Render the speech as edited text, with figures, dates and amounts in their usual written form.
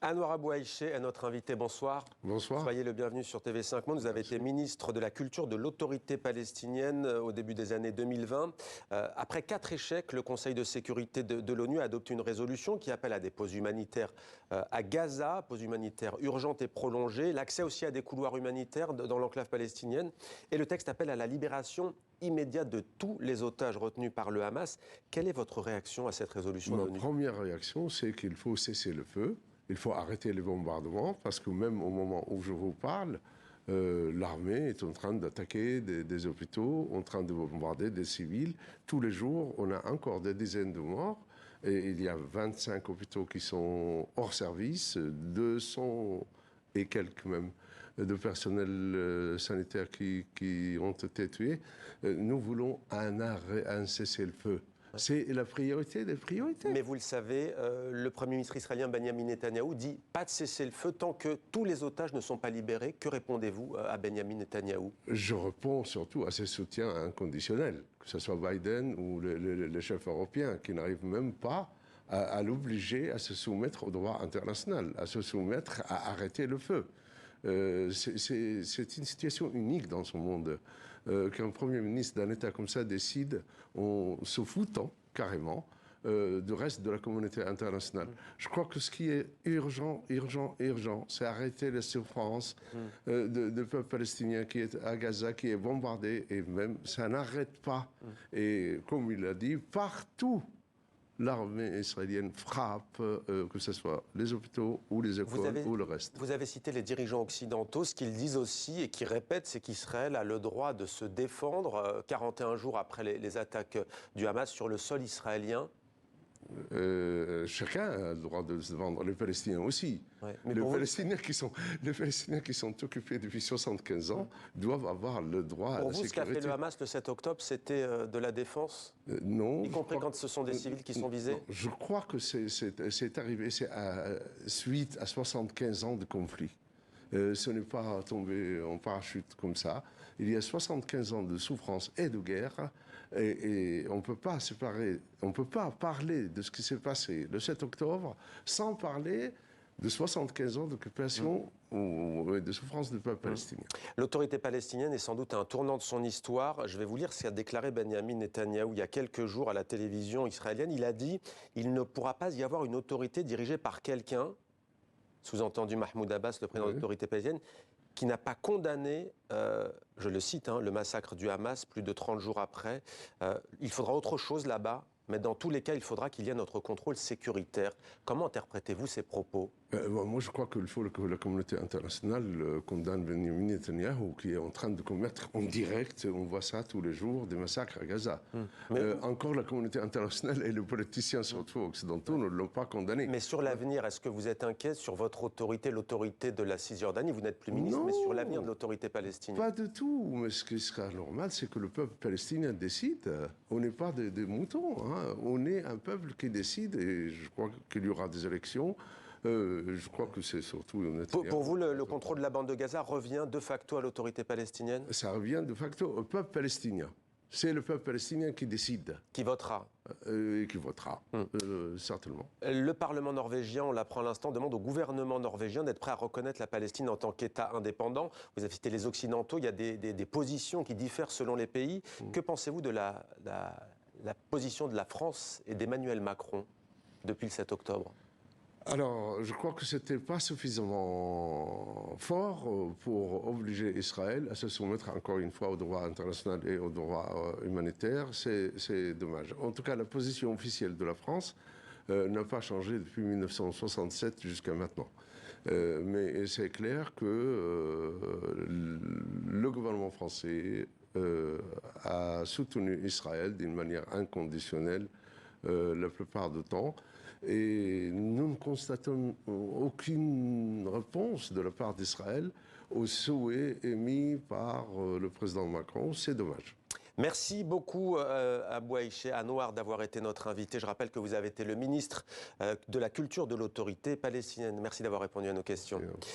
Anouar Abouaïche est notre invité. Bonsoir. Bonsoir. Soyez le bienvenu sur TV5 Monde. Vous avez été ministre de la Culture de l'Autorité palestinienne au début des années 2020. Après 4 échecs, le Conseil de sécurité de l'ONU a adopté une résolution qui appelle à des pauses humanitaires à Gaza, pauses humanitaires urgentes et prolongées, l'accès aussi à des couloirs humanitaires dans l'enclave palestinienne. Et le texte appelle à la libération immédiate de tous les otages retenus par le Hamas. Quelle est votre réaction à cette résolution de l'ONU ? Ma première réaction, c'est qu'il faut cesser le feu. Il faut arrêter les bombardements parce que même au moment où je vous parle, l'armée est en train d'attaquer des hôpitaux, en train de bombarder des civils. Tous les jours, on a encore des dizaines de morts. Et il y a 25 hôpitaux qui sont hors service, 200 et quelques même de personnel sanitaire qui ont été tués. Nous voulons un arrêt, un cessez-le-feu. C'est la priorité des priorités. Mais vous le savez, le Premier ministre israélien Benjamin Netanyahou dit pas de cessez-le-feu tant que tous les otages ne sont pas libérés. Que répondez-vous à Benjamin Netanyahou ? Je réponds surtout à ses soutiens inconditionnels, que ce soit Biden ou les chefs européens, qui n'arrivent même pas à l'obliger à se soumettre au droit international, à se soumettre à arrêter le feu. C'est une situation unique dans ce monde. Qu'un Premier ministre d'un État comme ça décide, en se foutant carrément du reste de la communauté internationale. Je crois que ce qui est urgent, c'est arrêter les souffrances du peuple palestinien qui est à Gaza, qui est bombardé, et même ça n'arrête pas. Et comme il a dit, partout, l'armée israélienne frappe, que ce soit les hôpitaux ou les écoles ou le reste. Vous avez cité les dirigeants occidentaux. Ce qu'ils disent aussi et qu'ils répètent, c'est qu'Israël a le droit de se défendre 41 jours après les attaques du Hamas sur le sol israélien. Chacun a le droit de se défendre, les Palestiniens aussi. Ouais, les Palestiniens qui sont occupés depuis 75 ans doivent avoir le droit à la sécurité. Pour vous, ce qu'a fait le Hamas le 7 octobre, c'était de la défense non. Y compris quand ce sont des civils qui sont visés? Non, je crois que c'est arrivé suite à 75 ans de conflit. Ce n'est pas tombé en parachute comme ça. Il y a 75 ans de souffrance et de guerre, et on ne peut pas séparer, on ne peut pas parler de ce qui s'est passé le 7 octobre sans parler de 75 ans d'occupation ou de souffrance du peuple palestinien. L'autorité palestinienne est sans doute à un tournant de son histoire. Je vais vous lire ce qu'a déclaré Benjamin Netanyahou il y a quelques jours à la télévision israélienne. Il a dit « Il ne pourra pas y avoir une autorité dirigée par quelqu'un », sous-entendu Mahmoud Abbas, le président de l'autorité palestinienne, qui n'a pas condamné, je le cite, le massacre du Hamas plus de 30 jours après. Il faudra autre chose là-bas, mais dans tous les cas, il faudra qu'il y ait notre contrôle sécuritaire. Comment interprétez-vous ces propos ? Moi, je crois qu'il faut que la communauté internationale condamne Benjamin Netanyahou, qui est en train de commettre en direct, on voit ça tous les jours, des massacres à Gaza. Encore la communauté internationale et les politiciens, surtout occidentaux, ne l'ont pas condamné. Mais sur l'avenir, est-ce que vous êtes inquiet sur votre autorité, l'autorité de la Cisjordanie? Vous n'êtes plus ministre, mais sur l'avenir de l'autorité palestinienne? Pas du tout. Mais ce qui sera normal, c'est que le peuple palestinien décide. On n'est pas des moutons. On est un peuple qui décide, et je crois qu'il y aura des élections. Je crois que c'est surtout... Pour vous, le contrôle de la bande de Gaza revient de facto à l'autorité palestinienne? Ça revient de facto au peuple palestinien. C'est le peuple palestinien qui décide. Qui votera? Qui votera, certainement. Le Parlement norvégien, on l'apprend à l'instant, demande au gouvernement norvégien d'être prêt à reconnaître la Palestine en tant qu'État indépendant. Vous avez cité les Occidentaux, il y a des positions qui diffèrent selon les pays. Que pensez-vous de la position de la France et d'Emmanuel Macron depuis le 7 octobre? Alors, je crois que ce n'était pas suffisamment fort pour obliger Israël à se soumettre encore une fois au droit international et au droit humanitaire. C'est dommage. En tout cas, la position officielle de la France n'a pas changé depuis 1967 jusqu'à maintenant. Mais c'est clair que le gouvernement français a soutenu Israël d'une manière inconditionnelle la plupart du temps. Et nous ne constatons aucune réponse de la part d'Israël aux souhaits émis par le président Macron. C'est dommage. Merci beaucoup Abouaïche Anouar d'avoir été notre invité. Je rappelle que vous avez été le ministre de la Culture de l'Autorité palestinienne. Merci d'avoir répondu à nos questions.